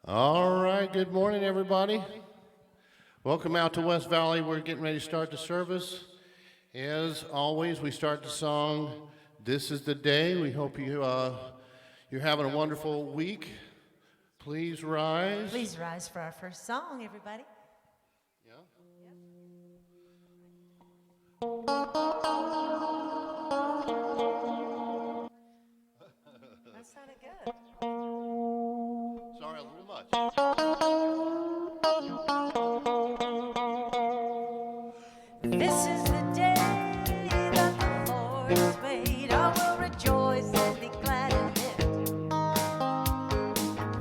All right, good morning, everybody. Welcome out to West Valley. We're getting ready to start the service. As always, we start the song, This is the Day. We hope you're having a wonderful week. Please rise. Please rise for our first song, everybody. Yeah. That sounded good. Sorry, a little much. This is the day that the Lord has made. I will rejoice and be glad in it.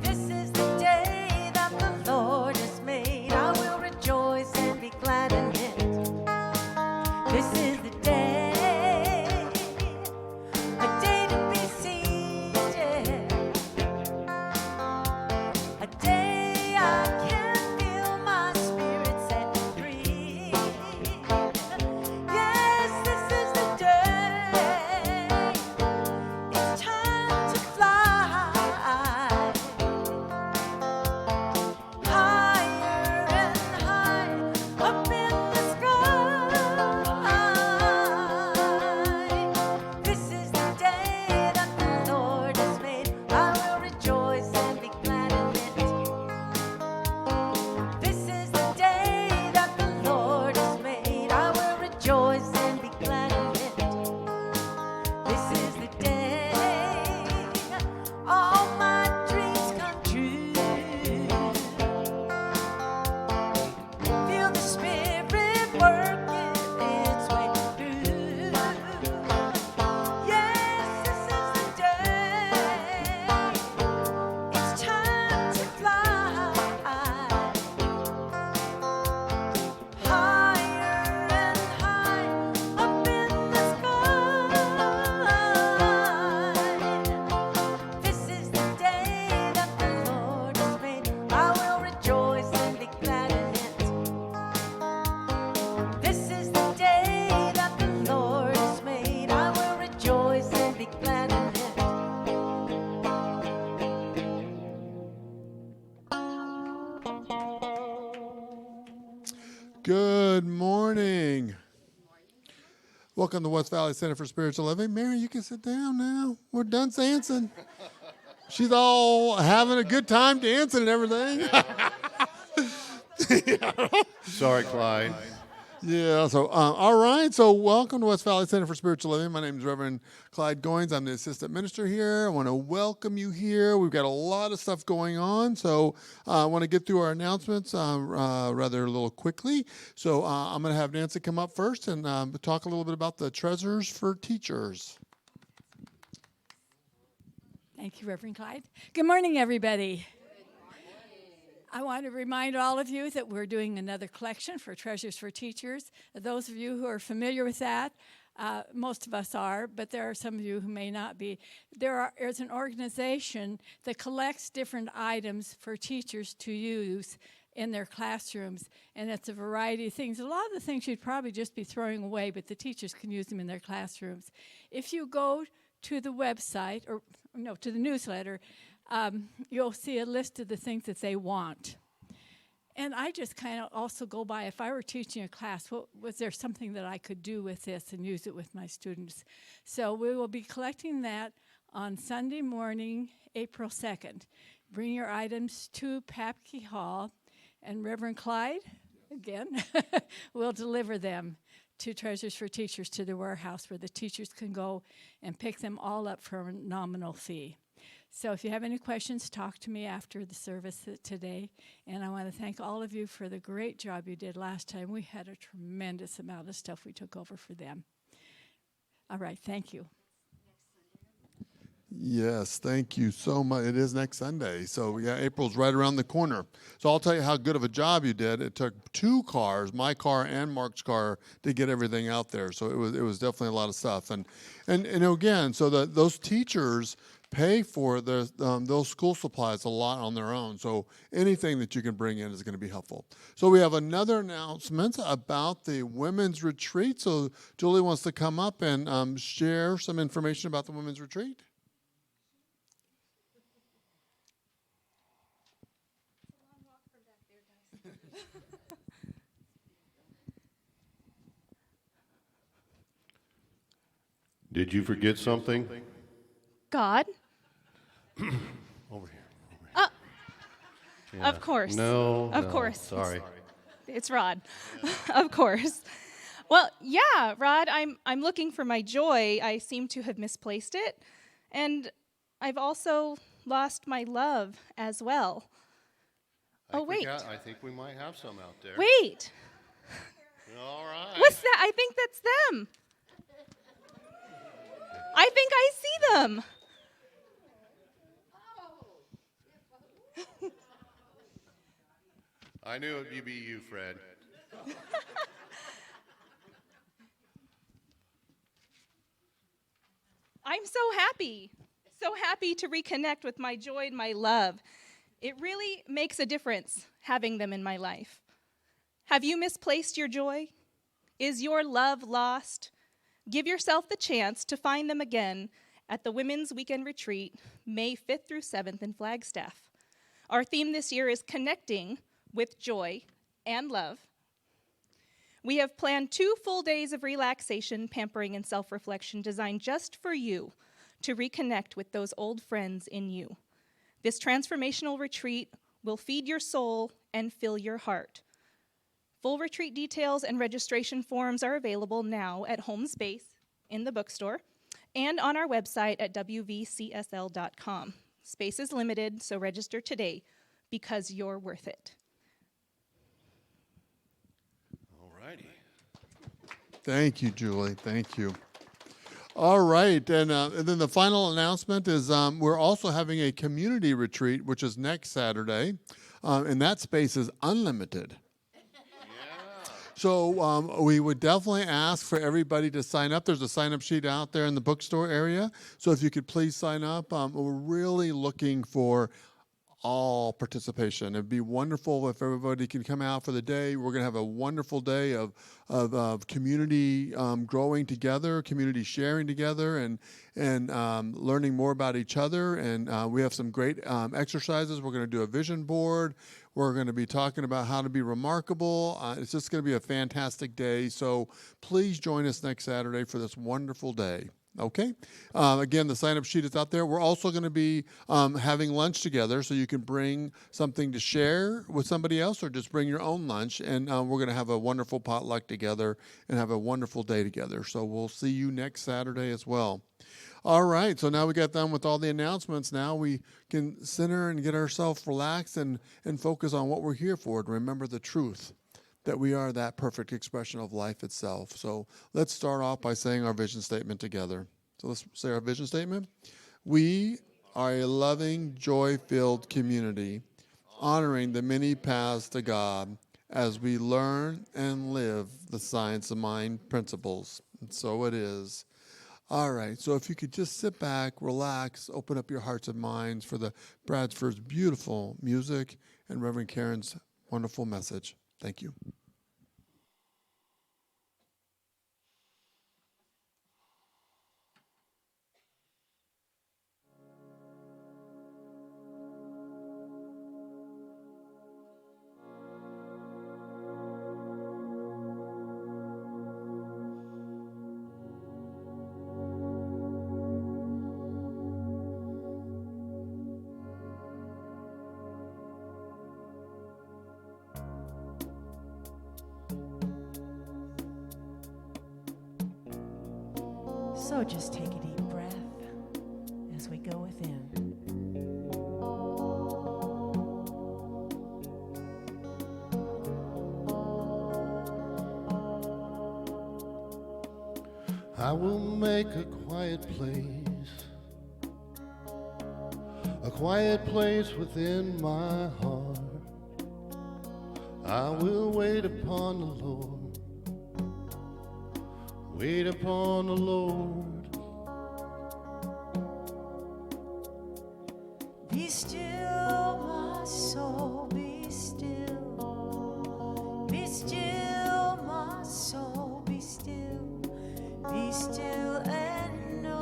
This is the day that the Lord has made. I will rejoice and be glad in it. This is the day, a day to be seated, a day I can feel my spirit set free. Yes, this is the day. It's time to fly higher and higher up in the sky. This is the day that the Lord has made. I will rejoice and be glad in it. This is the day that the Lord has made. I will rejoice and be glad in it. This is the day all my dreams come true. Feel the Spirit working its way through. Yes, this is the day. It's time to fly higher and higher up in the sky. This is the day that the Lord has made. I will rejoice and be glad in it. This is the day that the Lord has made. I will rejoice and be glad in it. Good morning. Welcome to West Valley Center for Spiritual Living. Mary, you can sit down now. We're done dancing. She's all having a good time dancing and everything. Sorry, Clyde. Yeah, so, all right. So, welcome to West Valley Center for Spiritual Living. My name is Reverend Clyde Goins. I'm the assistant minister here. I want to welcome you here. We've got a lot of stuff going on. So, I want to get through our announcements rather a little quickly. So, I'm going to have Nancy come up first and talk a little bit about the Treasures for Teachers. Thank you, Reverend Clyde. Good morning, everybody. I want to remind all of you that we're doing another collection for Treasures for Teachers. Those of you who are familiar with that, most of us are, but there are some of you who may not be. There's an organization that collects different items for teachers to use in their classrooms, and it's a variety of things. A lot of the things you'd probably just be throwing away, but the teachers can use them in their classrooms. If you go to the website, to the newsletter, you'll see a list of the things that they want. And I just kind of also go by, if I were teaching a class, was there something that I could do with this and use it with my students? So we will be collecting that on Sunday morning, April 2nd. Bring your items to Papke Hall, and Reverend Clyde, again, will deliver them to Treasures for Teachers to the warehouse where the teachers can go and pick them all up for a nominal fee. So if you have any questions, talk to me after the service today. And I want to thank all of you for the great job you did last time. We had a tremendous amount of stuff we took over for them. All right, thank you. Yes, thank you so much. It is next Sunday. So, yeah, April's right around the corner. So I'll tell you how good of a job you did. It took 2 cars, my car and Mark's car, to get everything out there. So it was definitely a lot of stuff. And again, so those teachers pay for those school supplies a lot on their own. So anything that you can bring in is going to be helpful. So we have another announcement about the women's retreat. So Julie wants to come up and share some information about the women's retreat. Did you forget something? God? Over here. Of course. No. Of no, course. Sorry. It's Rod. Of course. Well, yeah, Rod, I'm looking for my joy. I seem to have misplaced it. And I've also lost my love as well. Oh, wait. I think we might have some out there. Wait. All right. What's that? I think that's them. I think I see them. I knew it'd be you, Fred. I'm so happy to reconnect with my joy and my love. It really makes a difference having them in my life. Have you misplaced your joy? Is your love lost? Give yourself the chance to find them again at the Women's Weekend Retreat, May 5th through 7th in Flagstaff. Our theme this year is connecting with joy and love. We have planned 2 full days of relaxation, pampering, and self-reflection designed just for you to reconnect with those old friends in you. This transformational retreat will feed your soul and fill your heart. Full retreat details and registration forms are available now at Home Space in the bookstore and on our website at wvcsl.com. Space is limited, so register today because you're worth it. All righty. Thank you, Julie. Thank you. All right, and then the final announcement is we're also having a community retreat, which is next Saturday, and that space is unlimited. So we would definitely ask for everybody to sign up. There's a sign-up sheet out there in the bookstore area. So if you could please sign up. We're really looking for all participation. It'd be wonderful if everybody can come out for the day. We're going to have a wonderful day of community growing together, community sharing together, and learning more about each other. And we have some great exercises. We're going to do a vision board. We're going to be talking about how to be remarkable. It's just going to be a fantastic day. So please join us next Saturday for this wonderful day. Okay. Again, the sign-up sheet is out there. We're also going to be having lunch together, so you can bring something to share with somebody else or just bring your own lunch. And we're going to have a wonderful potluck together and have a wonderful day together. So we'll see you next Saturday as well. All right, so now we got done with all the announcements. Now we can center and get ourselves relaxed and focus on what we're here for, to remember the truth that we are that perfect expression of life itself. So let's start off by saying our vision statement together. So let's say our vision statement. We are a loving, joy-filled community, honoring the many paths to God as we learn and live the science of mind principles. And so it is. All right, so if you could just sit back, relax, open up your hearts and minds for the Bradford's beautiful music and Reverend Karen's wonderful message. Thank you. So just take a deep breath as we go within. I will make a quiet place within my heart. I will wait upon the Lord, wait upon the Lord. Be still, my soul, be still. Be still, my soul, be still. Be still and know.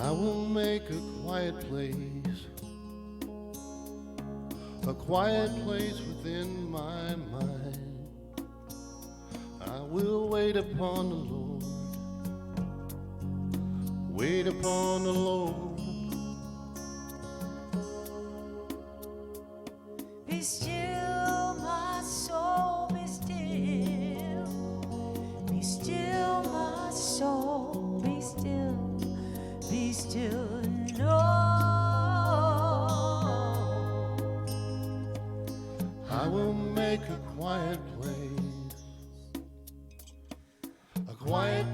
I will make a quiet place within my mind. I will wait upon the Lord, wait upon the Lord. Be still, my soul, be still. Be still, my soul, be still. Be still, no. I will make a quiet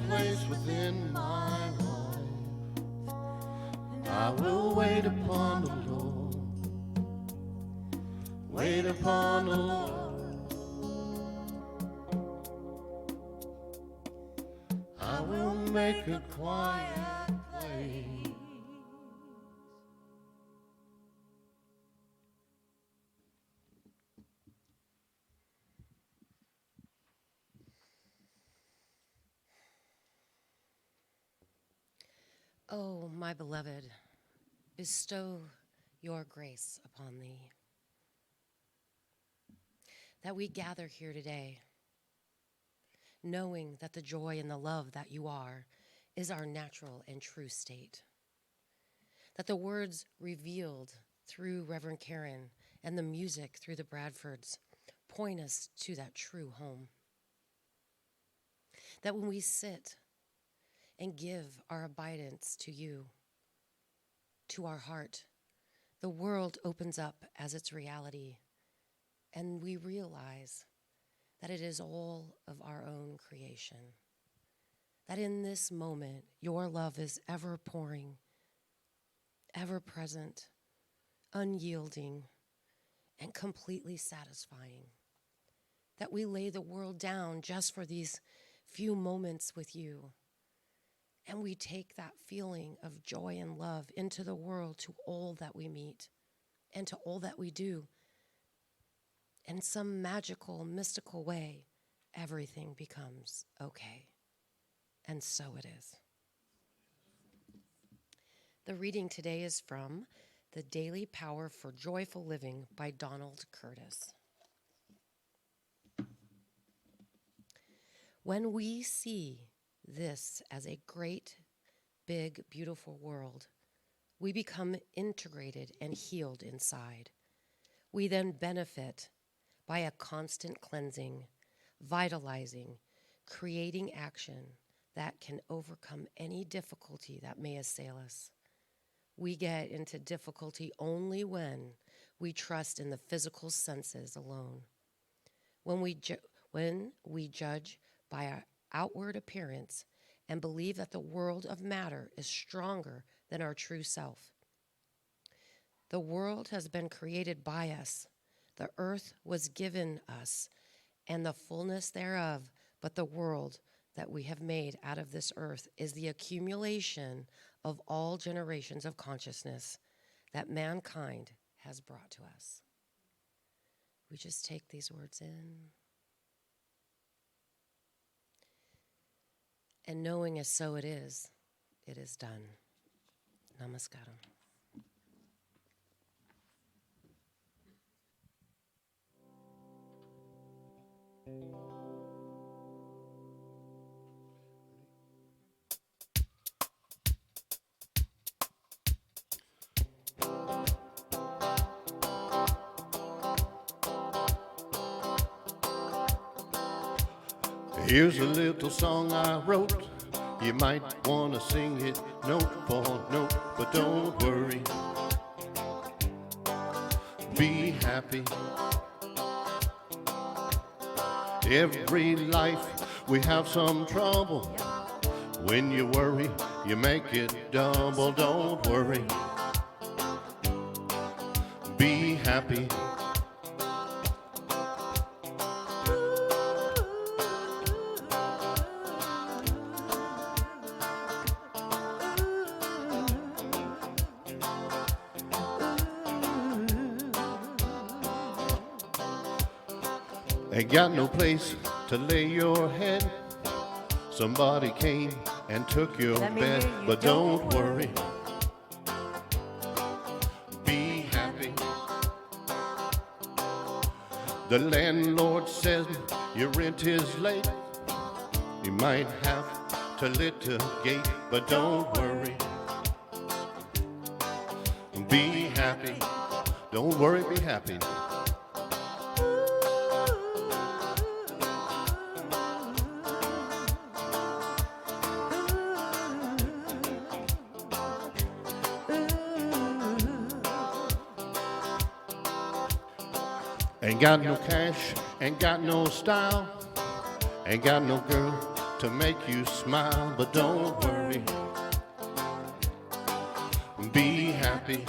place within my life. I will wait upon the Lord, wait upon the Lord. I will make a quiet place. Oh, my beloved, bestow your grace upon thee, that we gather here today, knowing that the joy and the love that you are is our natural and true state, that the words revealed through Reverend Karen and the music through the Bradfords point us to that true home, that when we sit and give our abidance to you, to our heart, the world opens up as its reality, and we realize that it is all of our own creation, that in this moment, your love is ever pouring, ever present, unyielding, and completely satisfying, that we lay the world down just for these few moments with you. And we take that feeling of joy and love into the world to all that we meet and to all that we do. In some magical, mystical way, everything becomes okay. And so it is. The reading today is from The Daily Power for Joyful Living by Donald Curtis. When we see this as a great, big, beautiful world, we become integrated and healed inside. We then benefit by a constant cleansing, vitalizing, creating action that can overcome any difficulty that may assail us. We get into difficulty only when we trust in the physical senses alone. When we judge by our outward appearance and believe that the world of matter is stronger than our true self. The world has been created by us. The earth was given us and the fullness thereof, but the world that we have made out of this earth is the accumulation of all generations of consciousness that mankind has brought to us. We just take these words in. And knowing as so it is done. Namaskaram. Here's a little song I wrote. You might want to sing it note for note, but don't worry. Be happy. Every life we have some trouble. When you worry, you make it double. Don't worry. Be happy. Ain't got no place to lay your head. Somebody came and took your bed, but don't worry. The landlord says your rent is late. You might have to litigate, but don't worry. Be happy. Don't worry, be happy. Ain't got no cash, ain't got no style, ain't got no girl to make you smile, but don't worry, be happy.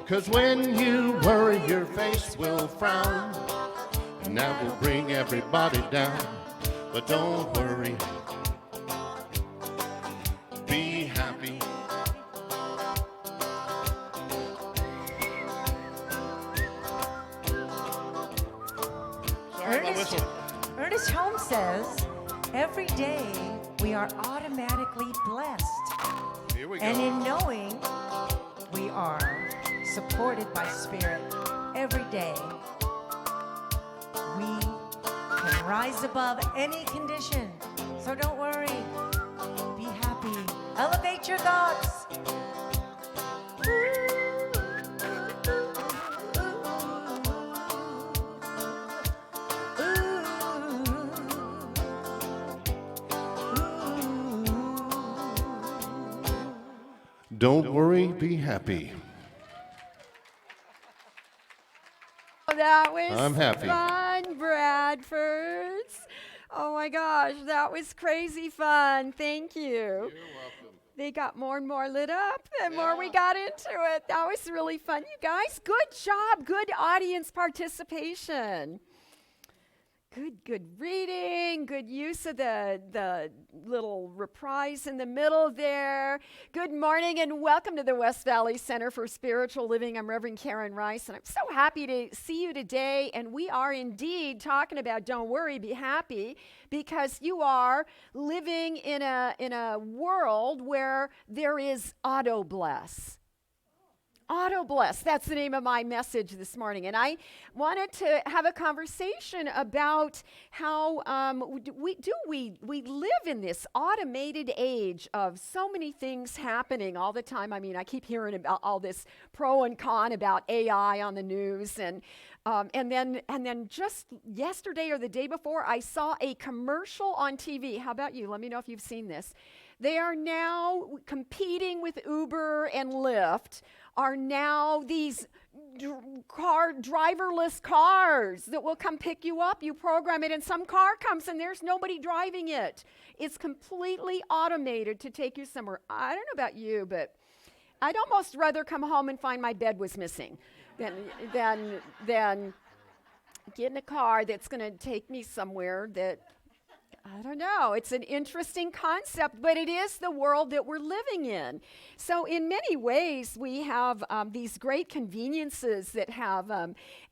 'Cause when you worry, your face will frown, and that will bring everybody down, but don't worry, be happy. Ernest Holmes says, every day we are automatically blessed. Here we go. And in knowing we are supported by Spirit every day, we can rise above any condition. So don't worry. Be happy. Elevate your thoughts. Don't worry, be happy. That was I'm happy. fun, Bradfords. Oh my gosh, that was crazy fun. Thank you. You're welcome. They got more and more lit up the more we got into it. That was really fun. You guys, good job. Good audience participation. Good reading, good use of the little reprise in the middle there. Good morning and welcome to the West Valley Center for Spiritual Living. I'm Reverend Karen Rice, and I'm so happy to see you today. And we are indeed talking about don't worry, be happy, because you are living in a world where there is auto bless. Auto bless. That's the name of my message this morning. And I wanted to have a conversation about how we live in this automated age of so many things happening all the time. I mean, I keep hearing about all this pro and con about AI on the news, and then just yesterday or the day before, I saw a commercial on TV. How about you? Let me know if you've seen this. They are now competing with Uber and Lyft, are now these driverless cars that will come pick you up. You program it, and some car comes, and there's nobody driving it. It's completely automated to take you somewhere. I don't know about you, but I'd almost rather come home and find my bed was missing than get in a car that's going to take me somewhere that, I don't know. It's an interesting concept, but it is the world that we're living in. So in many ways, we have these great conveniences that have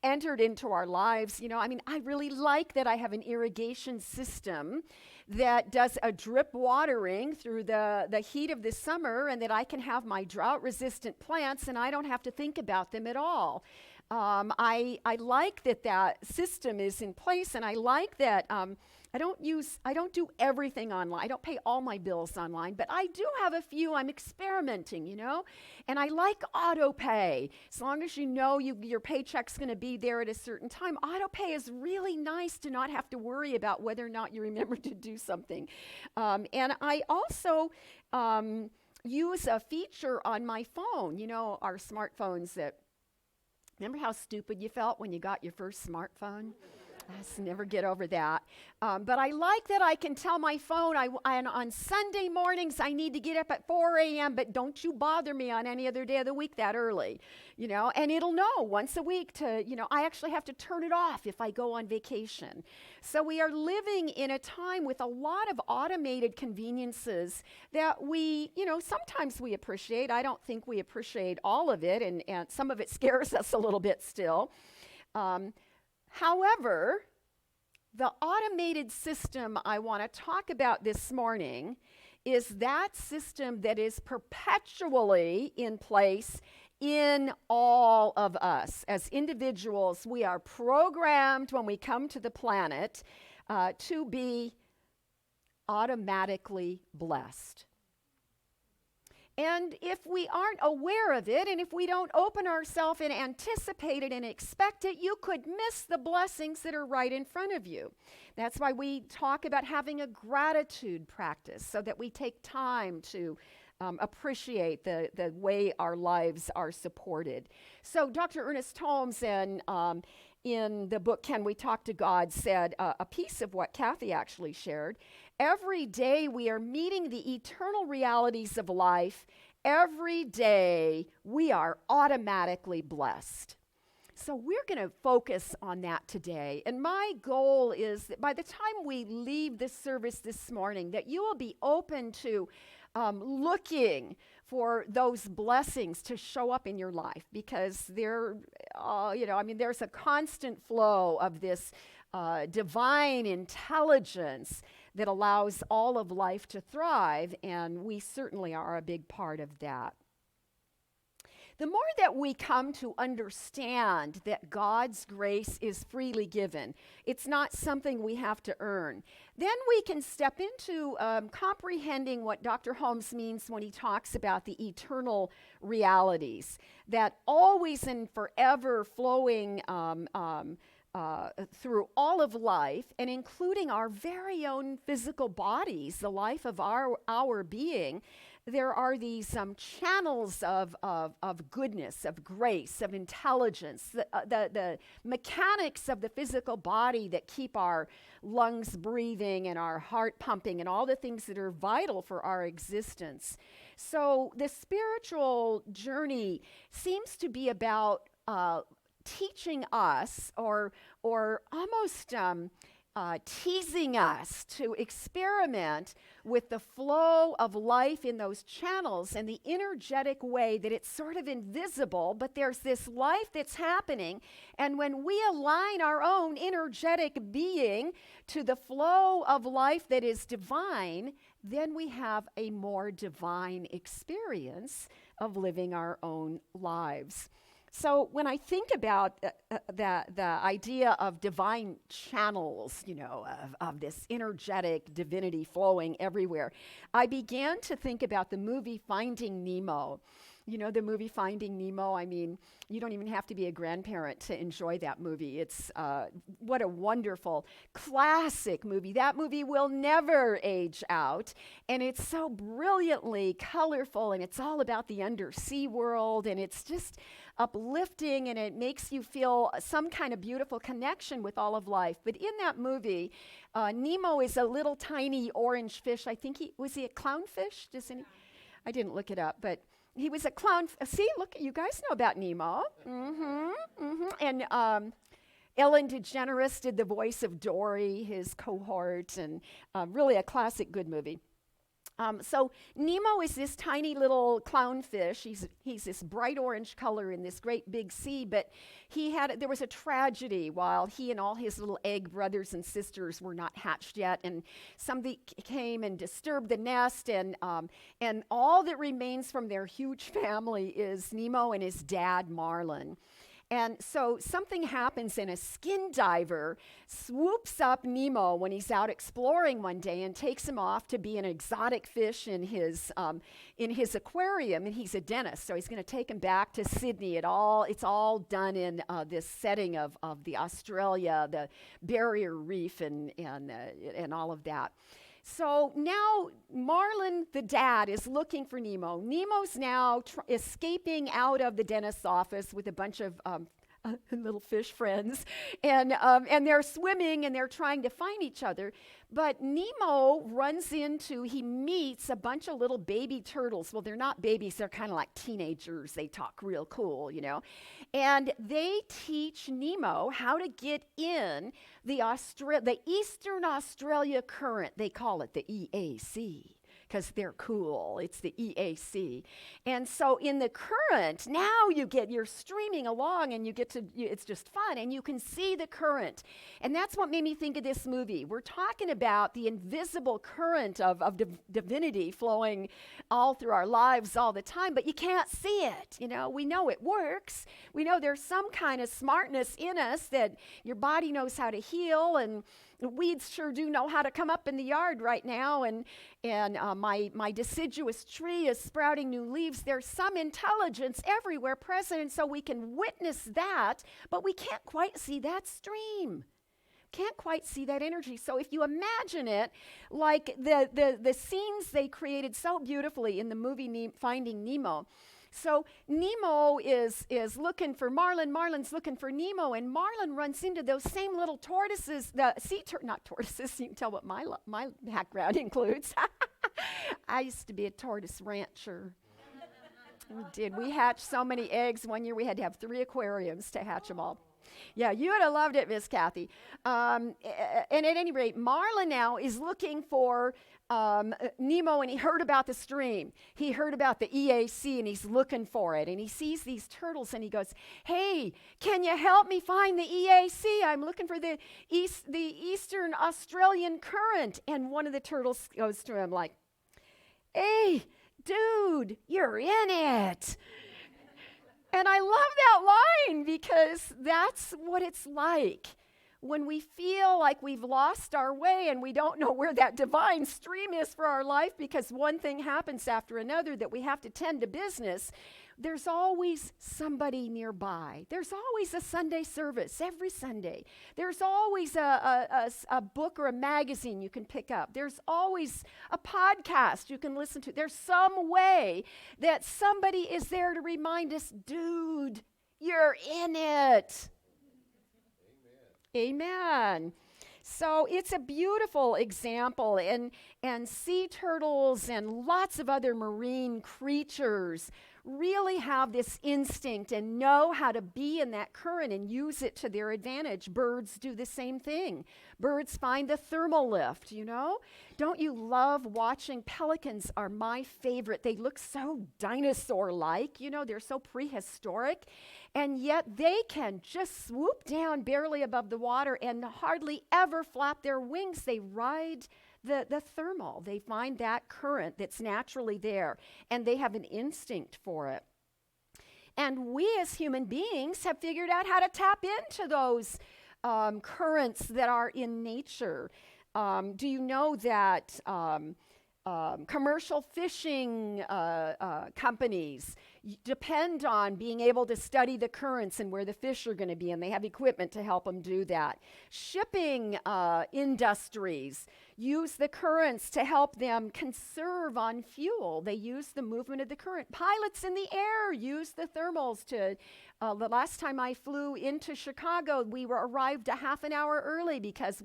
entered into our lives. You know, I mean, I really like that I have an irrigation system that does a drip watering through the heat of the summer, and that I can have my drought-resistant plants, and I don't have to think about them at all. I like that system is in place, and I like that I don't do everything online. I don't pay all my bills online, but I do have a few. I'm experimenting, you know, and I like auto pay. As long as you know your paycheck's going to be there at a certain time, auto pay is really nice to not have to worry about whether or not you remember to do something. And I also use a feature on my phone, you know, our smartphones that, remember how stupid you felt when you got your first smartphone? I just never get over that. But I like that I can tell my phone, and on Sunday mornings, I need to get up at 4 a.m., but don't you bother me on any other day of the week that early, you know, and it'll know once a week to, you know, I actually have to turn it off if I go on vacation. So we are living in a time with a lot of automated conveniences that we, you know, sometimes we appreciate. I don't think we appreciate all of it, and some of it scares us a little bit still. However, the automated system I want to talk about this morning is that system that is perpetually in place in all of us. As individuals, we are programmed when we come to the planet to be automatically blessed. And if we aren't aware of it, and if we don't open ourselves and anticipate it and expect it, you could miss the blessings that are right in front of you. That's why we talk about having a gratitude practice, so that we take time to appreciate the way our lives are supported. So Dr. Ernest Holmes in the book, Can We Talk to God, said a piece of what Kathy actually shared. Every day we are meeting the eternal realities of life. Every day we are automatically blessed. So we're going to focus on that today. And my goal is that by the time we leave this service this morning, that you will be open to looking for those blessings to show up in your life, because there's a constant flow of this divine intelligence that allows all of life to thrive, and we certainly are a big part of that. The more that we come to understand that God's grace is freely given, it's not something we have to earn, then we can step into comprehending what Dr. Holmes means when he talks about the eternal realities that always and forever flowing through all of life, and including our very own physical bodies, the life of our being. There are these channels of goodness, of grace, of intelligence, the mechanics of the physical body that keep our lungs breathing and our heart pumping and all the things that are vital for our existence. So the spiritual journey seems to be about teaching us or almost teasing us to experiment with the flow of life in those channels and the energetic way that it's sort of invisible, but there's this life that's happening. And when we align our own energetic being to the flow of life that is divine, then we have a more divine experience of living our own lives. So when I think about the idea of divine channels, of this energetic divinity flowing everywhere, I began to think about the movie Finding Nemo. You know the movie Finding Nemo? I mean, you don't even have to be a grandparent to enjoy that movie. It's what a wonderful classic movie. That movie will never age out, and it's so brilliantly colorful, and it's all about the undersea world, and it's just uplifting, and it makes you feel some kind of beautiful connection with all of life. But in that movie, Nemo is a little tiny orange fish. I think was he a clownfish? I didn't look it up, but he was a clown. See, look, you guys know about Nemo. And Ellen DeGeneres did the voice of Dory, his cohort, and really a classic good movie. So Nemo is this tiny little clownfish. He's this bright orange color in this great big sea, but there was a tragedy while he and all his little egg brothers and sisters were not hatched yet, and somebody came and disturbed the nest, and all that remains from their huge family is Nemo and his dad, Marlin. And so something happens, and a skin diver swoops up Nemo when he's out exploring one day and takes him off to be an exotic fish in his aquarium. And he's a dentist, so he's going to take him back to Sydney. It's all done in this setting of the Australia, the barrier reef, and all of that. So now Marlin, the dad, is looking for Nemo. Nemo's now escaping out of the dentist's office with a bunch of little fish friends, and they're swimming and they're trying to find each other. But Nemo he meets a bunch of little baby turtles. Well, they're not babies, they're kind of like teenagers. They talk real cool, And they teach Nemo how to get in the Eastern Australia Current. They call it the EAC, because they're cool. It's the EAC. And so in the current, now you're streaming along and it's just fun and you can see the current. And that's what made me think of this movie. We're talking about the invisible current of divinity flowing all through our lives all the time, but you can't see it. We know it works. We know there's some kind of smartness in us that your body knows how to heal, and the weeds sure do know how to come up in the yard right now, and my deciduous tree is sprouting new leaves. There's some intelligence everywhere present, and so we can witness that, but we can't quite see that stream. Can't quite see that energy. So if you imagine it like the scenes they created so beautifully in the movie Finding Nemo. So Nemo is looking for Marlin. Marlin's looking for Nemo, and Marlin runs into those same little tortoises. Not tortoises. You can tell what my background includes. I used to be a tortoise rancher. We did. We hatched so many eggs. One year we had to have 3 aquariums to hatch them all. Yeah, you would have loved it, Miss Kathy. And at any rate, Marlin now is looking for Nemo, and he heard about the stream. He heard about the EAC, and he's looking for it. And he sees these turtles, and he goes, "Hey, can you help me find the EAC? I'm looking for the Eastern Australian Current." And one of the turtles goes to him like, "Hey, dude, you're in it." And I love that line because that's what it's like when we feel like we've lost our way and we don't know where that divine stream is for our life because one thing happens after another that we have to tend to business. There's always somebody nearby. There's always a Sunday service every Sunday. There's always a book or a magazine you can pick up. There's always a podcast you can listen to. There's some way that somebody is there to remind us, dude, you're in it. Amen. So it's a beautiful example, and sea turtles and lots of other marine creatures really have this instinct and know how to be in that current and use it to their advantage. Birds do the same thing. Birds find the thermal lift, Don't you love watching? Pelicans are my favorite. They look so dinosaur-like, they're so prehistoric. And yet they can just swoop down barely above the water and hardly ever flap their wings. They ride the thermal. They find that current that's naturally there, and they have an instinct for it. And we as human beings have figured out how to tap into those currents that are in nature. Do you know that commercial fishing companies depend on being able to study the currents and where the fish are going to be, and they have equipment to help them do that. Shipping industries use the currents to help them conserve on fuel. They use the movement of the current. Pilots in the air use the thermals to, the last time I flew into Chicago, we arrived a half an hour early because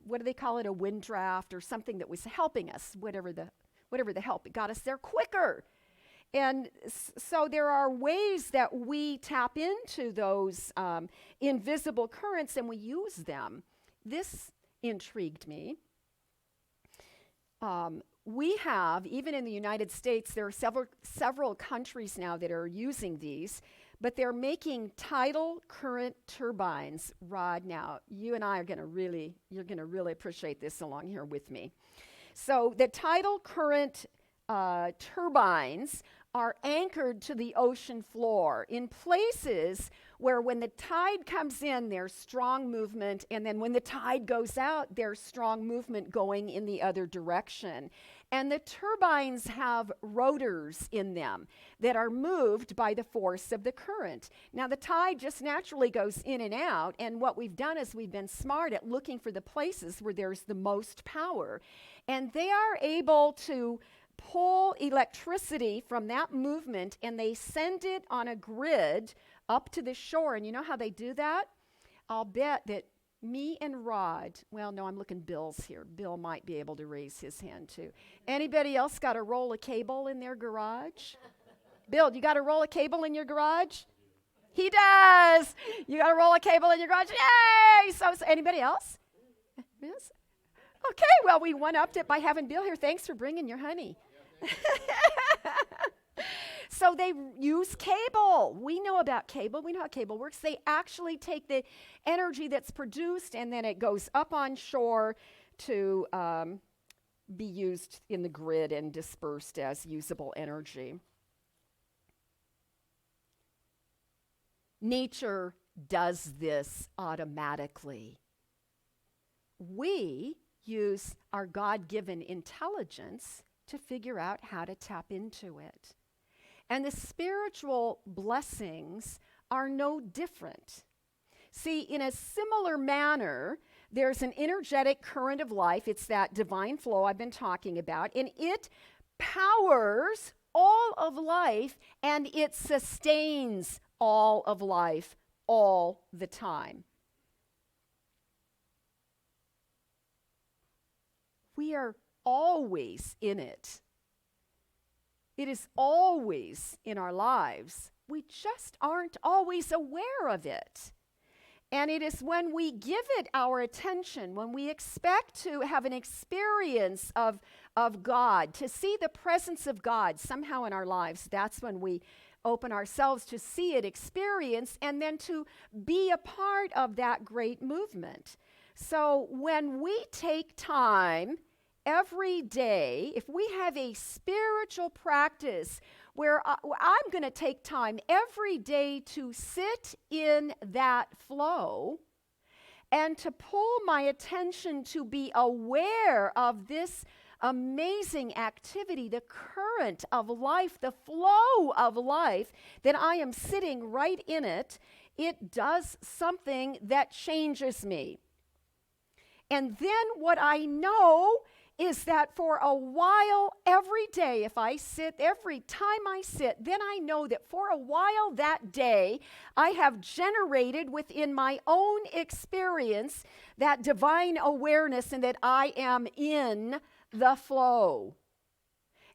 what do they call it, a wind draft or something that was helping us, whatever the help, it got us there quicker. And so there are ways that we tap into those invisible currents and we use them. This intrigued me. We have, even in the United States, there are several countries now that are using these, but they're making tidal current turbines. Rod, now you and I you're going to really appreciate this along here with me. So the tidal current turbines are anchored to the ocean floor in places where when the tide comes in, there's strong movement, and then when the tide goes out, there's strong movement going in the other direction. And the turbines have rotors in them that are moved by the force of the current. Now, the tide just naturally goes in and out, and what we've done is we've been smart at looking for the places where there's the most power. And they are able to pull electricity from that movement, and they send it on a grid up to the shore. And you know how they do that? I'll bet that me and Rod, well, no, I'm looking Bill's here. Bill might be able to raise his hand too. Anybody else got a roll of cable in their garage? Bill, you got a roll of cable in your garage? He does. You got a roll of cable in your garage? Yay! So anybody else? Yes? Okay, well, we one-upped it by having Bill here. Thanks for bringing your honey. So they use cable. We know about cable. We know how cable works. They actually take the energy that's produced and then it goes up on shore to be used in the grid and dispersed as usable energy. Nature does this automatically. We use our God-given intelligence to figure out how to tap into it. And the spiritual blessings are no different. See, in a similar manner, there's an energetic current of life. It's that divine flow I've been talking about, and it powers all of life, and it sustains all of life all the time. We are always in it. It is always in our lives. We just aren't always aware of it. And it is when we give it our attention, when we expect to have an experience of God, to see the presence of God somehow in our lives, that's when we open ourselves to see it, experience, and then to be a part of that great movement. So when we take time every day, if we have a spiritual practice where I'm going to take time every day to sit in that flow and to pull my attention to be aware of this amazing activity, the current of life, the flow of life, then I am sitting right in it. It does something that changes me. And then what I know is that for a while, every day, if I sit, every time I sit, then I know that for a while that day, I have generated within my own experience that divine awareness and that I am in the flow.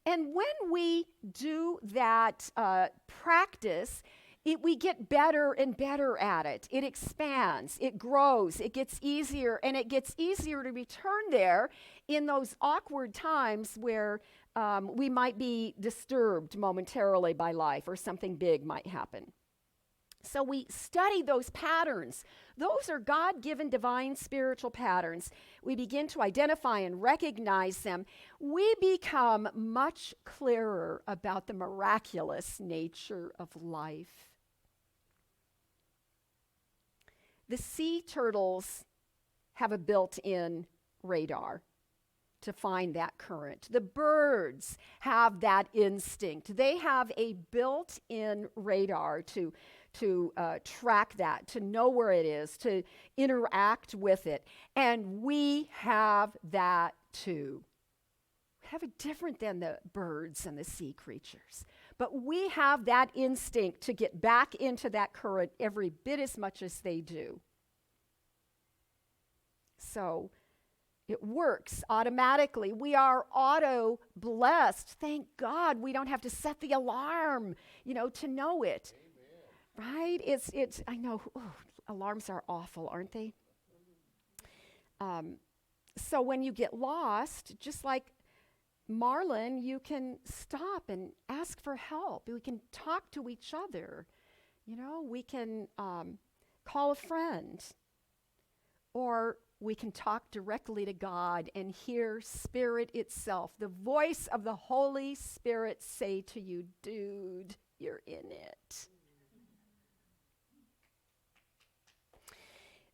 And when we do that practice, we get better and better at it. It expands, it grows, it gets easier, and it gets easier to return there in those awkward times where we might be disturbed momentarily by life or something big might happen. So we study those patterns. Those are God-given divine spiritual patterns. We begin to identify and recognize them. We become much clearer about the miraculous nature of life. The sea turtles have a built-in radar to find that current. The birds have that instinct. They have a built-in radar to track that, to know where it is, to interact with it. And we have that too. We have it different than the birds and the sea creatures. But we have that instinct to get back into that current every bit as much as they do. So it works automatically. We are auto-blessed. Thank God we don't have to set the alarm, to know it. Amen. Right? It's. I know, alarms are awful, aren't they? So when you get lost, just like Marlon, you can stop and ask for help. We can talk to each other. We can call a friend. Or we can talk directly to God and hear Spirit itself, the voice of the Holy Spirit say to you, dude, you're in it.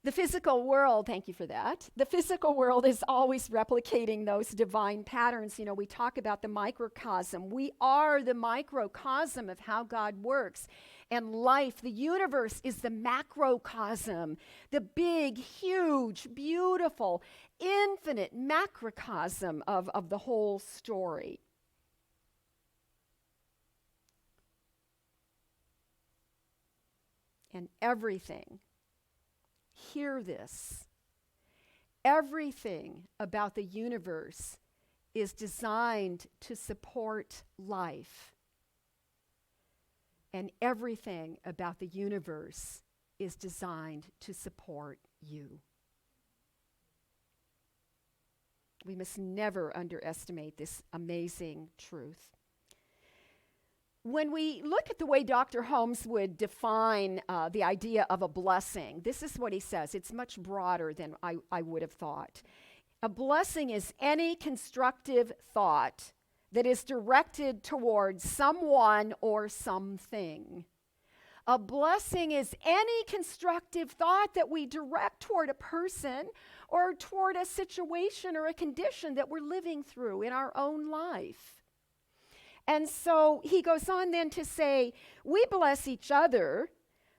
The physical world, thank you for that. The physical world is always replicating those divine patterns. We talk about the microcosm. We are the microcosm of how God works. And life, the universe, is the macrocosm, the big, huge, beautiful, infinite macrocosm of the whole story. And everything, hear this, everything about the universe is designed to support life. And everything about the universe is designed to support you. We must never underestimate this amazing truth. When we look at the way Dr. Holmes would define the idea of a blessing, this is what he says. It's much broader than I would have thought. A blessing is any constructive thought that is directed towards someone or something. A blessing is any constructive thought that we direct toward a person or toward a situation or a condition that we're living through in our own life. And so he goes on then to say, we bless each other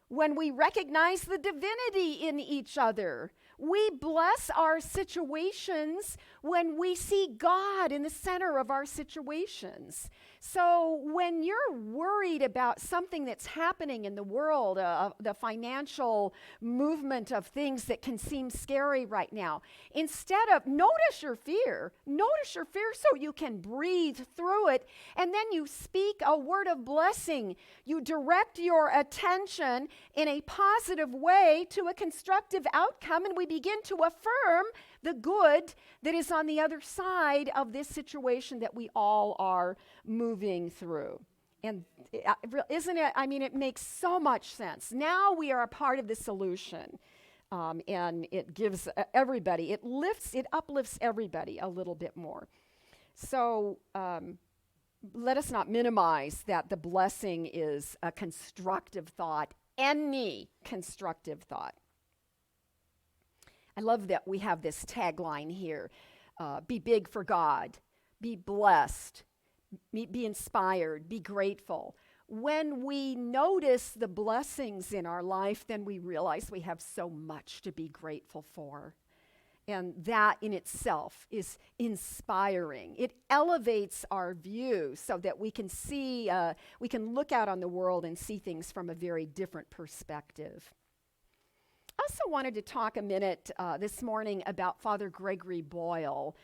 when we recognize the divinity in each other. We bless our situations when we see God in the center of our situations. So when you're worried about something that's happening in the world, the financial movement of things that can seem scary right now, instead of notice your fear so you can breathe through it, and then you speak a word of blessing. You direct your attention in a positive way to a constructive outcome, and we begin to affirm the good that is on the other side of this situation that we all are moving through. And isn't it? I mean, it makes so much sense. Now we are a part of the solution. And it gives everybody, it uplifts everybody a little bit more. So let us not minimize that the blessing is a constructive thought, any constructive thought. I love that we have this tagline here, be big for God, be blessed, be inspired, be grateful. When we notice the blessings in our life, then we realize we have so much to be grateful for. And that in itself is inspiring. It elevates our view so that we can see, we can look out on the world and see things from a very different perspective. I also wanted to talk a minute this morning about Father Gregory Boyle.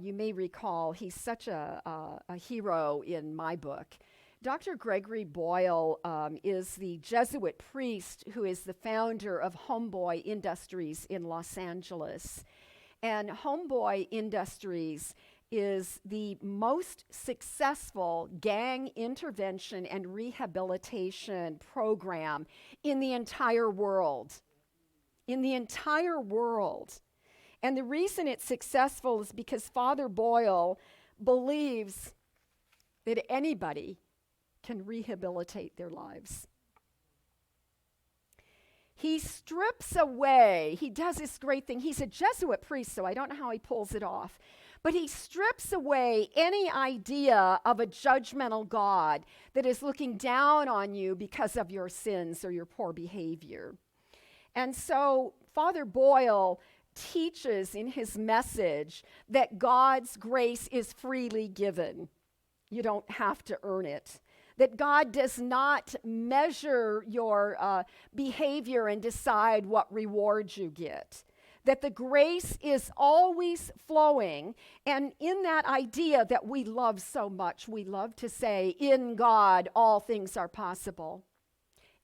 You may recall he's such a hero in my book. Dr. Gregory Boyle is the Jesuit priest who is the founder of Homeboy Industries in Los Angeles. And Homeboy Industries is the most successful gang intervention and rehabilitation program in the entire world. In the entire world. And the reason it's successful is because Father Boyle believes that anybody can rehabilitate their lives. He strips away, he does this great thing. He's a Jesuit priest, so I don't know how he pulls it off. But he strips away any idea of a judgmental God that is looking down on you because of your sins or your poor behavior. And so Father Boyle teaches in his message that God's grace is freely given. You don't have to earn it. That God does not measure your behavior and decide what rewards you get. That the grace is always flowing. And in that idea that we love so much, we love to say, in God, all things are possible.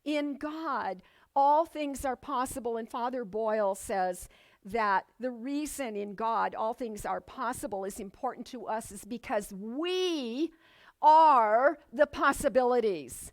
In God, all things are possible. And Father Boyle says that the reason in God all things are possible is important to us is because we are the possibilities.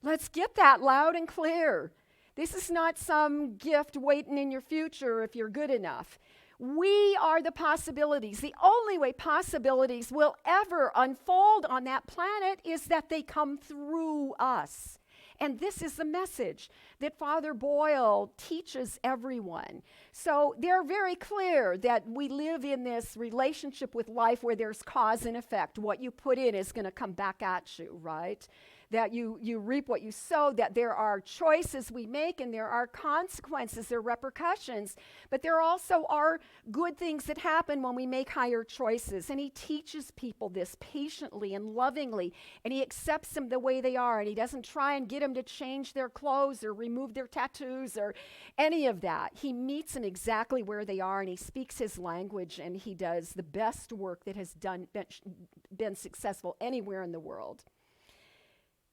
Let's get that loud and clear. This is not some gift waiting in your future if you're good enough. We are the possibilities. The only way possibilities will ever unfold on that planet is that they come through us. And this is the message that Father Boyle teaches everyone. So they're very clear that we live in this relationship with life where there's cause and effect. What you put in is going to come back at you, right? That you reap what you sow, that there are choices we make and there are consequences, there are repercussions, but there also are good things that happen when we make higher choices. And he teaches people this patiently and lovingly, and he accepts them the way they are, and he doesn't try and get them to change their clothes or remove their tattoos or any of that. He meets them exactly where they are, and he speaks his language, and he does the best work that has been successful anywhere in the world.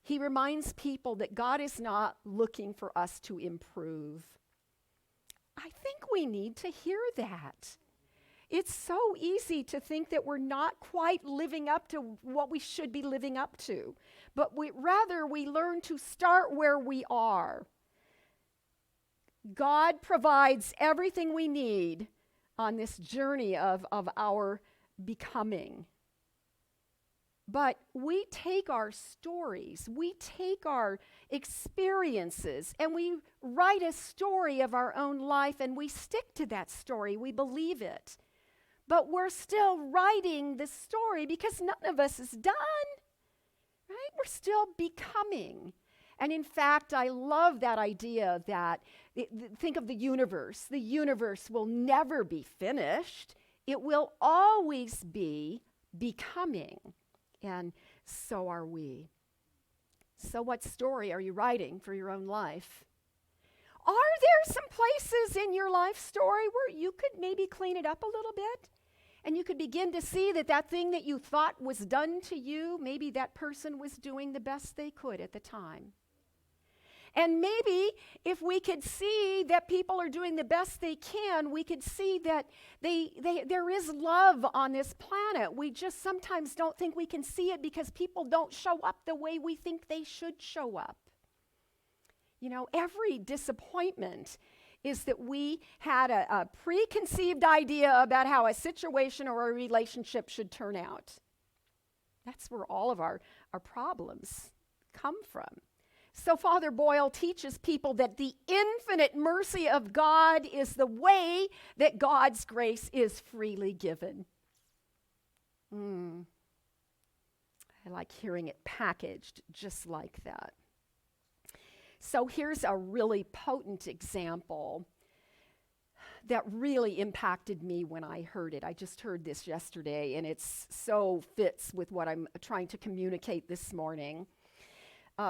He reminds people that God is not looking for us to improve. I think we need to hear that. It's so easy to think that we're not quite living up to what we should be living up to. But rather, we learn to start where we are. God provides everything we need on this journey of our becoming. But we take our stories, we take our experiences, and we write a story of our own life, and we stick to that story. We believe it. But we're still writing the story because none of us is done, right? We're still becoming. And in fact, I love that idea that, think of the universe. The universe will never be finished. It will always be becoming. And so are we. So what story are you writing for your own life? Are there some places in your life story where you could maybe clean it up a little bit? And you could begin to see that that thing that you thought was done to you, maybe that person was doing the best they could at the time. And maybe if we could see that people are doing the best they can, we could see that there is love on this planet. We just sometimes don't think we can see it because people don't show up the way we think they should show up. You know, every disappointment is that we had a preconceived idea about how a situation or a relationship should turn out. That's where all of our problems come from. So Father Boyle teaches people that the infinite mercy of God is the way that God's grace is freely given. I like hearing it packaged just like that. So here's a really potent example that really impacted me when I heard it. I just heard this yesterday, and it so fits with what I'm trying to communicate this morning.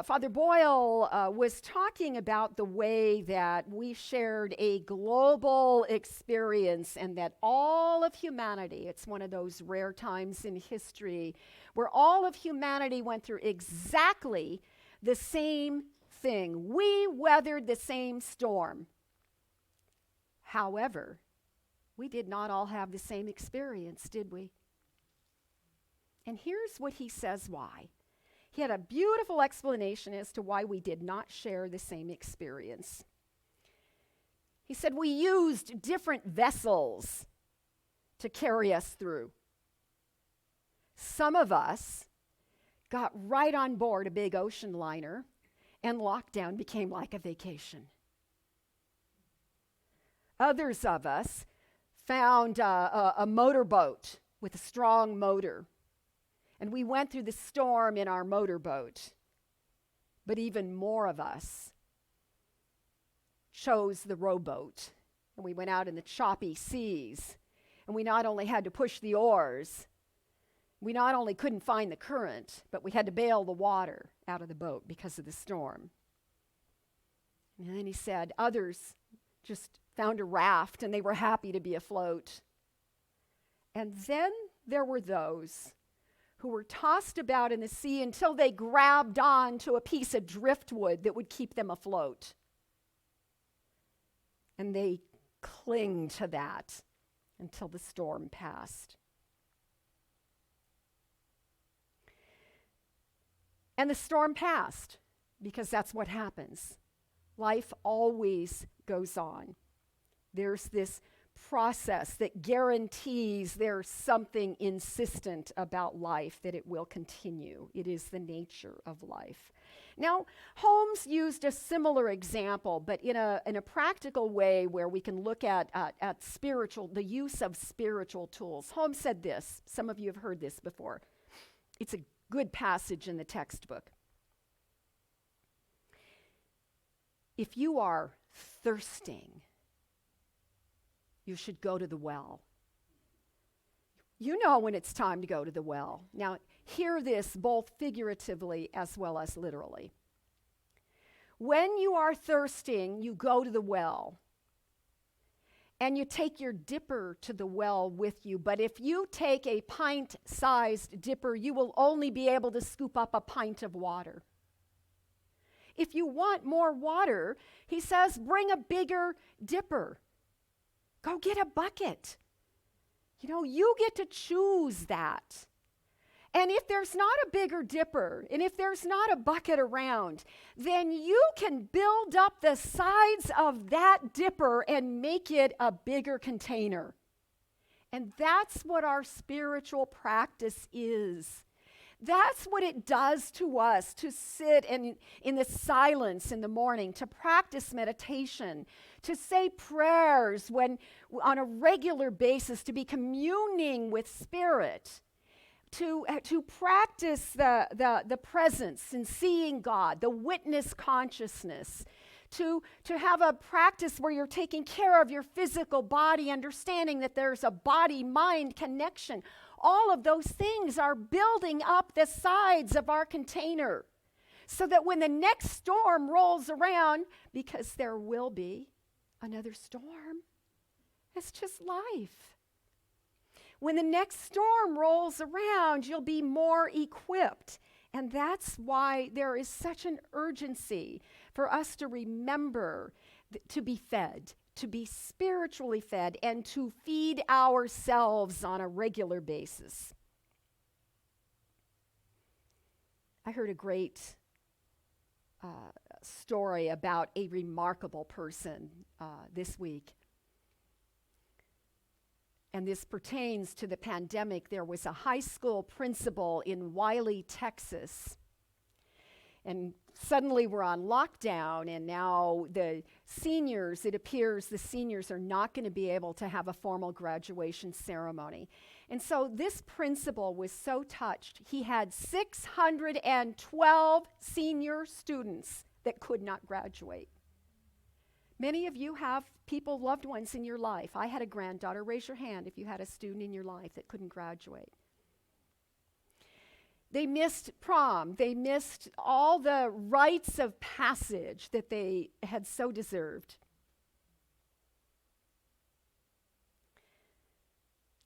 Father Boyle was talking about the way that we shared a global experience and that all of humanity, it's one of those rare times in history where all of humanity went through exactly the same thing. We weathered the same storm. However, we did not all have the same experience, did we? And here's what he says why. He had a beautiful explanation as to why we did not share the same experience. He said we used different vessels to carry us through. Some of us got right on board a big ocean liner, and lockdown became like a vacation. Others of us found a motorboat with a strong motor. And we went through the storm in our motorboat. But even more of us chose the rowboat. And we went out in the choppy seas. And we not only had to push the oars, we not only couldn't find the current, but we had to bail the water out of the boat because of the storm. And then he said others just found a raft and they were happy to be afloat. And then there were those who were tossed about in the sea until they grabbed on to a piece of driftwood that would keep them afloat. And they clung to that until the storm passed. And the storm passed because that's what happens. Life always goes on. There's this process that guarantees there's something insistent about life, that it will continue. It is the nature of life. Now, Holmes used a similar example, but in a practical way where we can look at the use of spiritual tools. Holmes said this. Some of you have heard this before. It's a good passage in the textbook. If you are thirsting, you should go to the well. You know when it's time to go to the well. Now, hear this both figuratively as well as literally. When you are thirsting, you go to the well. And you take your dipper to the well with you. But if you take a pint-sized dipper, you will only be able to scoop up a pint of water. If you want more water, he says, bring a bigger dipper. Go get a bucket. You know, you get to choose that. And if there's not a bigger dipper, and if there's not a bucket around, then you can build up the sides of that dipper and make it a bigger container. And that's what our spiritual practice is. That's what it does to us, to sit in the silence in the morning, to practice meditation, to say prayers on a regular basis, to be communing with Spirit, to practice the presence and seeing God, the witness consciousness, to have a practice where you're taking care of your physical body, understanding that there's a body-mind connection. All of those things are building up the sides of our container so that when the next storm rolls around, because there will be another storm, it's just life. When the next storm rolls around, you'll be more equipped. And that's why there is such an urgency for us to remember to be fed, to be spiritually fed, and to feed ourselves on a regular basis. I heard a great story about a remarkable person this week. And this pertains to the pandemic. There was a high school principal in Wiley, Texas. And suddenly we're on lockdown, and now the seniors, it appears the seniors are not going to be able to have a formal graduation ceremony. And so this principal was so touched. He had 612 senior students that could not graduate. Many of you have people, loved ones in your life. I had a granddaughter. Raise your hand if you had a student in your life that couldn't graduate. They missed prom. They missed all the rites of passage that they had so deserved.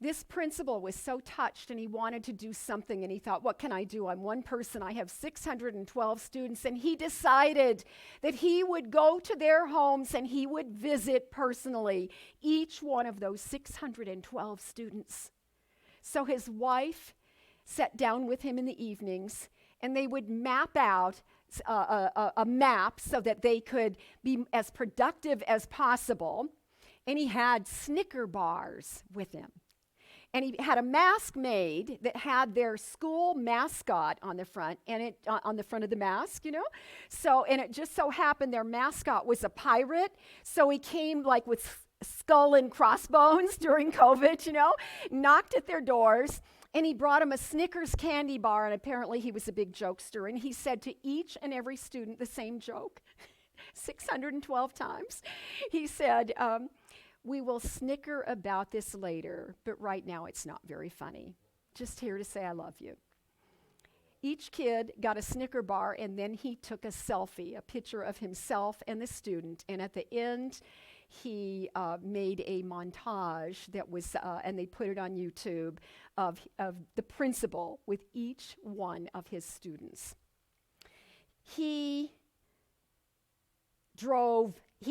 This principal was so touched, and he wanted to do something, and he thought, what can I do? I'm one person. I have 612 students. And he decided that he would go to their homes and he would visit personally each one of those 612 students. So his wife sat down with him in the evenings, and they would map out a map so that they could be as productive as possible. And he had Snicker bars with him. And he had a mask made that had their school mascot on the front, and it on the front of the mask, you know. So, and it just so happened their mascot was a pirate. So he came like with skull and crossbones during COVID, you know, knocked at their doors, and he brought them a Snickers candy bar. And apparently he was a big jokester, and he said to each and every student the same joke, 612 times. He said, we will snicker about this later, but right now it's not very funny. Just here to say I love you. Each kid got a Snicker bar, and then he took a selfie, a picture of himself and the student. And at the end, he made a montage that was, and they put it on YouTube, of the principal with each one of his students. He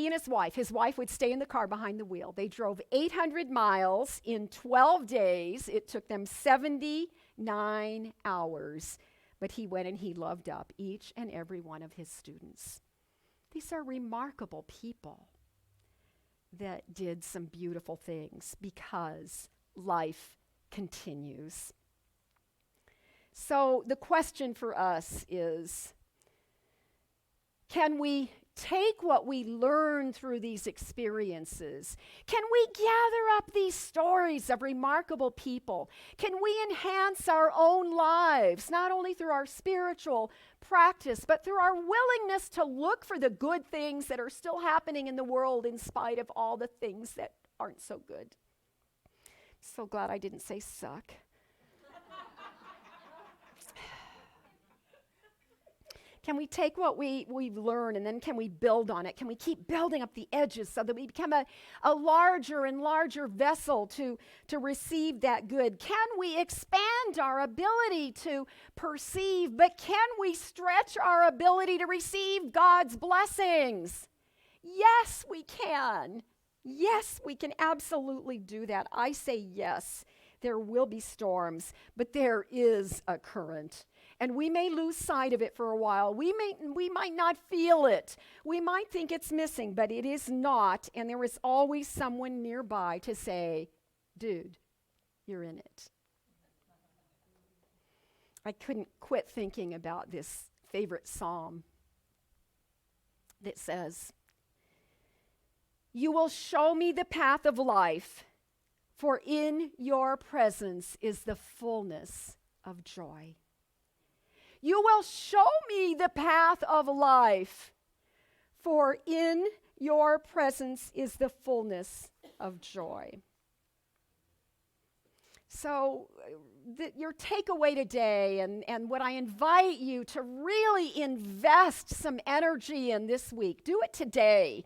and his wife would stay in the car behind the wheel. They drove 800 miles in 12 days. It took them 79 hours. But he went and he loved up each and every one of his students. These are remarkable people that did some beautiful things because life continues. So the question for us is, can we take what we learn through these experiences? Can we gather up these stories of remarkable people? Can we enhance our own lives, not only through our spiritual practice, but through our willingness to look for the good things that are still happening in the world in spite of all the things that aren't so good? So glad I didn't say suck. Can we take what we've learned, and then can we build on it? Can we keep building up the edges so that we become a larger and larger vessel to receive that good? Can we expand our ability to perceive, but can we stretch our ability to receive God's blessings? Yes, we can. Yes, we can absolutely do that. I say yes. There will be storms, but there is a current. And we may lose sight of it for a while. We might not feel it. We might think it's missing, but it is not. And there is always someone nearby to say, dude, you're in it. I couldn't quit thinking about this favorite psalm that says, "You will show me the path of life, for in your presence is the fullness of joy." You will show me the path of life, for in your presence is the fullness of joy. So your takeaway today, and what I invite you to really invest some energy in this week, do it today.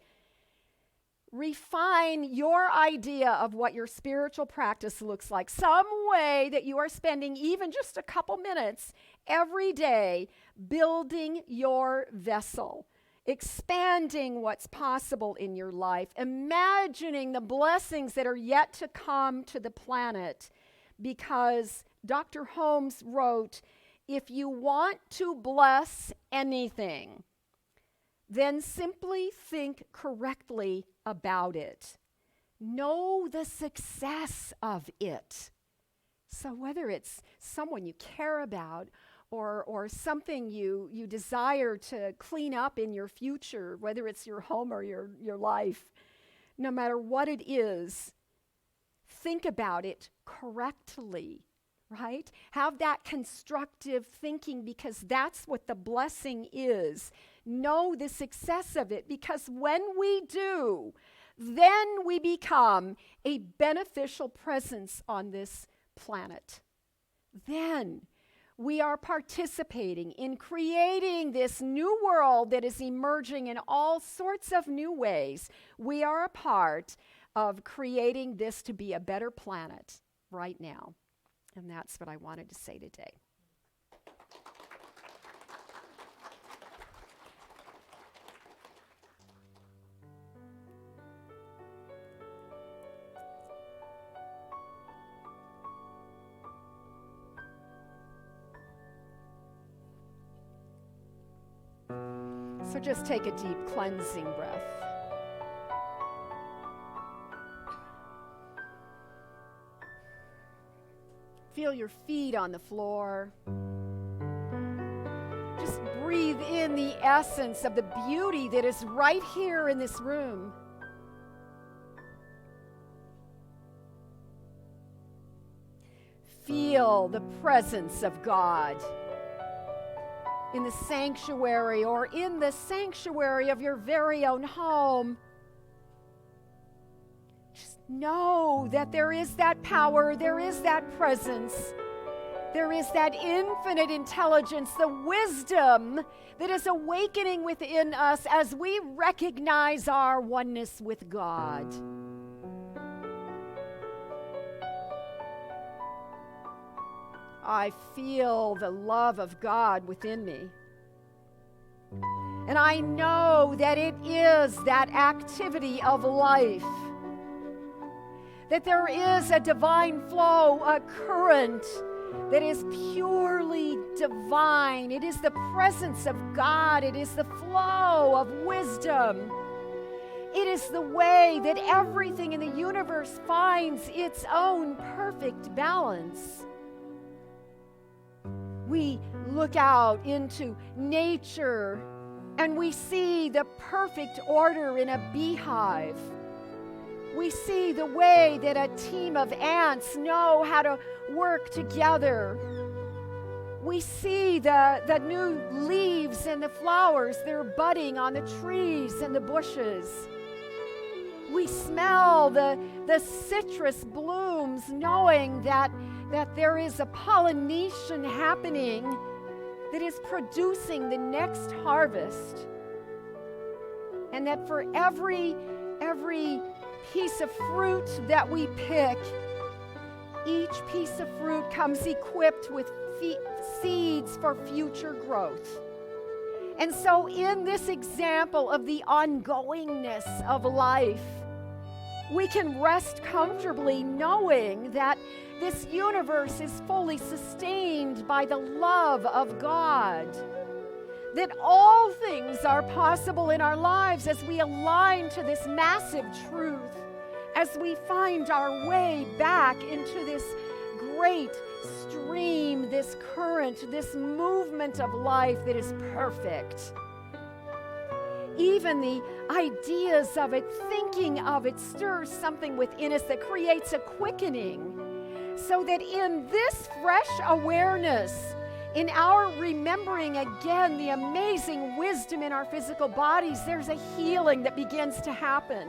Refine your idea of what your spiritual practice looks like. Some way that you are spending even just a couple minutes every day building your vessel, expanding what's possible in your life, imagining the blessings that are yet to come to the planet. Because Dr. Holmes wrote, if you want to bless anything, then simply think correctly about it. Know the success of it. So whether it's someone you care about or something you desire to clean up in your future, whether it's your home or your life, no matter what it is, think about it correctly, right? Have that constructive thinking, because that's what the blessing is. Know the success of it, because when we do, then we become a beneficial presence on this planet. Then we are participating in creating this new world that is emerging in all sorts of new ways. We are a part of creating this to be a better planet right now. And that's what I wanted to say today. So just take a deep cleansing breath. Feel your feet on the floor. Just breathe in the essence of the beauty that is right here in this room. Feel the presence of God in the sanctuary or in the sanctuary of your very own home. Just know that there is that power, there is that presence, there is that infinite intelligence, the wisdom that is awakening within us as we recognize our oneness with God. I feel the love of God within me. And I know that it is that activity of life, that there is a divine flow, a current that is purely divine. It is the presence of God. It is the flow of wisdom. It is the way that everything in the universe finds its own perfect balance. We look out into nature and we see the perfect order in a beehive. We see the way that a team of ants know how to work together. We see the new leaves and the flowers that are budding on the trees and the bushes. We smell the citrus blooms, knowing that there is a pollination happening that is producing the next harvest. And that for every piece of fruit that we pick, each piece of fruit comes equipped with seeds for future growth. And so in this example of the ongoingness of life, We can rest comfortably knowing that this universe is fully sustained by the love of God. That all things are possible in our lives as we align to this massive truth, as we find our way back into this great stream, this current, this movement of life that is perfect. Even the ideas of it, thinking of it, stirs something within us that creates a quickening. So that in this fresh awareness, in our remembering again the amazing wisdom in our physical bodies, there's a healing that begins to happen.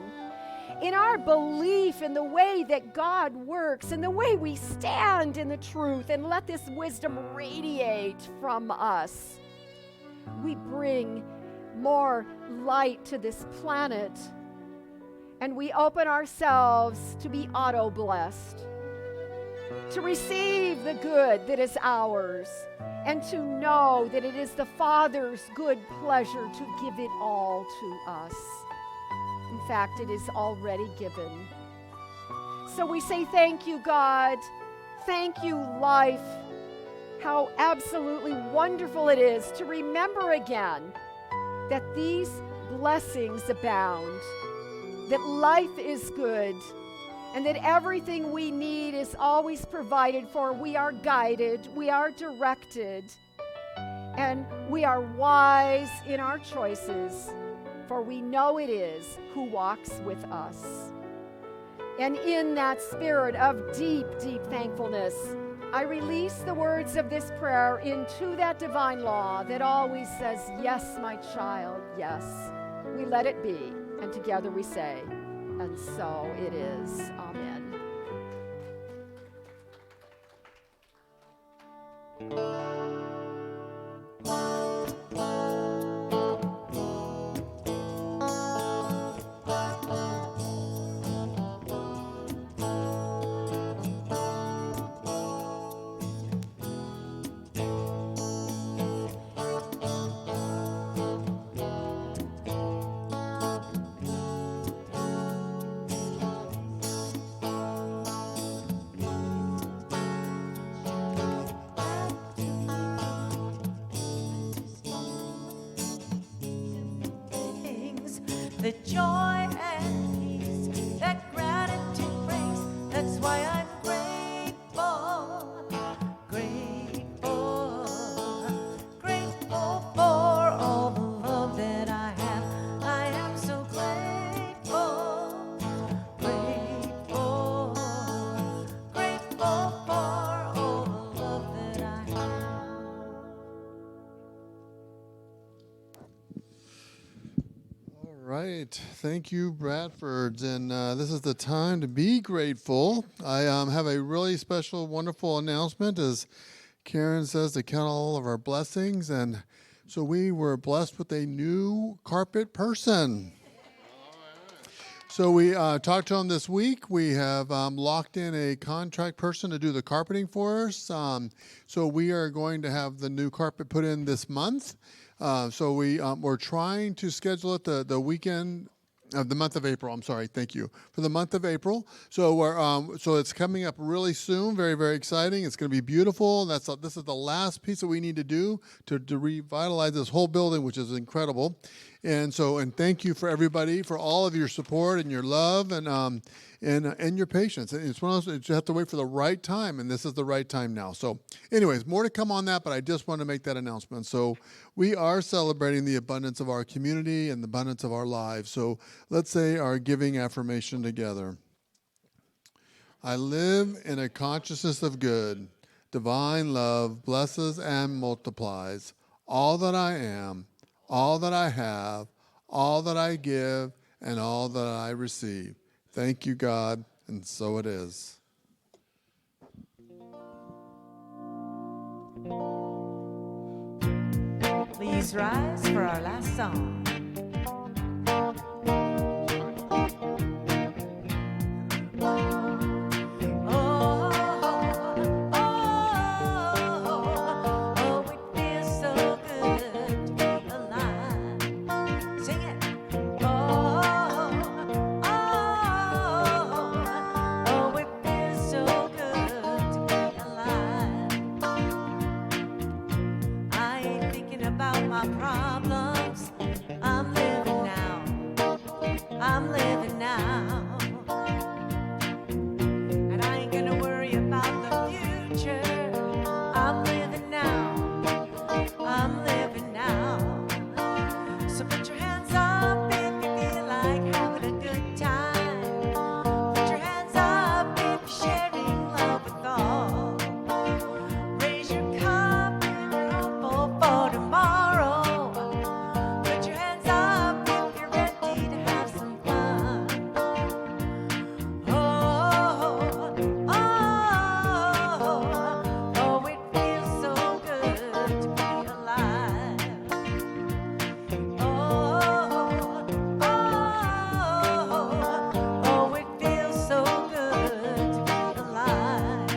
In our belief in the way that God works, in the way we stand in the truth and let this wisdom radiate from us, we bring more light to this planet, and we open ourselves to be auto-blessed, to receive the good that is ours, and to know that it is the Father's good pleasure to give it all to us. In fact, it is already given. So we say thank you, God. Thank you, life. How absolutely wonderful it is to remember again that these blessings abound, that life is good, and that everything we need is always provided for. We are guided, we are directed, and we are wise in our choices, for we know it is who walks with us. And in that spirit of deep, deep thankfulness, I release the words of this prayer into that divine law that always says, yes, my child, yes. We let it be, and together we say, and so it is. Amen. The joy and peace that gratitude brings. That's why I'm grateful, grateful, grateful for all the love that I have. I am so grateful, grateful, grateful for all the love that I have. All right. Thank you, Bradfords. And this is the time to be grateful. I have a really special, wonderful announcement, as Karen says, to count all of our blessings. And so we were blessed with a new carpet person. So we talked to them this week. We have locked in a contract person to do the carpeting for us. So we are going to have the new carpet put in this month. So we're trying to schedule it the weekend of the month of April. I'm sorry, thank you, for the month of April. So so it's coming up really soon. Very, very exciting. It's going to be beautiful. This is the last piece that we need to do to revitalize this whole building, which is incredible. And thank you for everybody for all of your support and your love and your patience. It's one of those, you have to wait for the right time, and this is the right time now. So anyways, more to come on that, but I just want to make that announcement. So we are celebrating the abundance of our community and the abundance of our lives. So let's say our giving affirmation together. I live in a consciousness of good. Divine love blesses and multiplies all that I am, all that I have, all that I give, and all that I receive. Thank you, God, and so it is. Please rise for our last song. my problems. I'm living now. I'm living now. And I ain't gonna worry about the future. I'm living now. I'm living now. So put your hands up if you feel like having a good time. Put your hands up if you're sharing love with all. Raise your cup if you're hopeful for tomorrow. Put your hands up if you're ready to have some fun. Oh, it feels so good to be alive. It feels so good to be alive.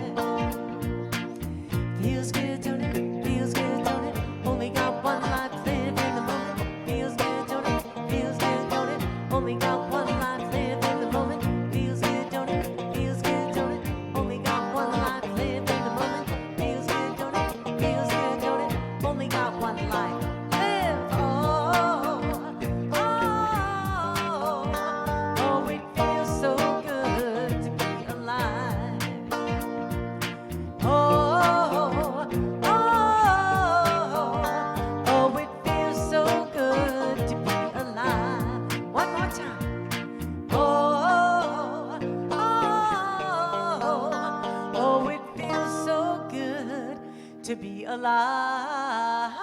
Feels good, don't it? Feels good, don't it? Only got one life, live in the moment. Feels good, don't it? Feels good, don't it? Only got one life, live in the moment. Feels good, don't it? Feels good, don't it? Only got one life, live in the moment. Feels good, don't it? Feels good, don't it? Only got one life, live. It feels so good to be alive. It feels so good to be alive. One more time. It feels so good to be alive.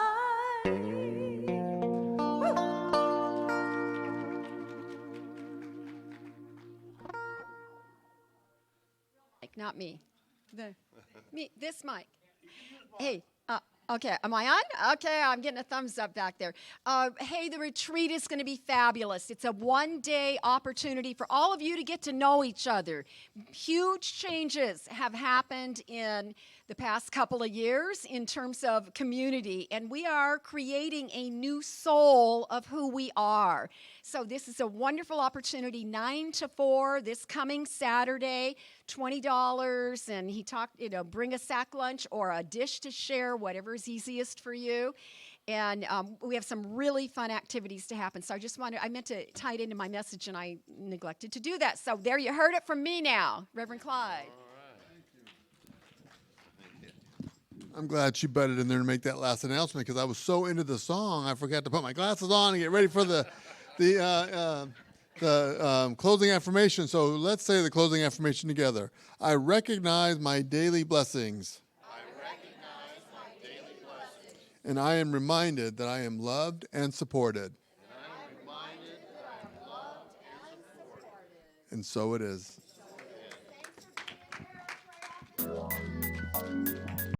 Not me. Me, this mic. Hey, okay, am I on? Okay, I'm getting a thumbs up back there. Hey, the retreat is going to be fabulous. It's a one-day opportunity for all of you to get to know each other. Huge changes have happened in the past couple of years in terms of community, and we are creating a new soul of who we are. So this is a wonderful opportunity, 9 to 4 this coming Saturday, $20, and he talked, bring a sack lunch or a dish to share, whatever is easiest for you. And we have some really fun activities to happen. So I meant to tie it into my message, and I neglected to do that. So there you heard it from me now, Reverend Clyde. I'm glad she butted in there to make that last announcement because I was so into the song I forgot to put my glasses on and get ready for the closing affirmation. So let's say the closing affirmation together. I recognize my daily blessings. And I am reminded that I am loved and supported. And so it is.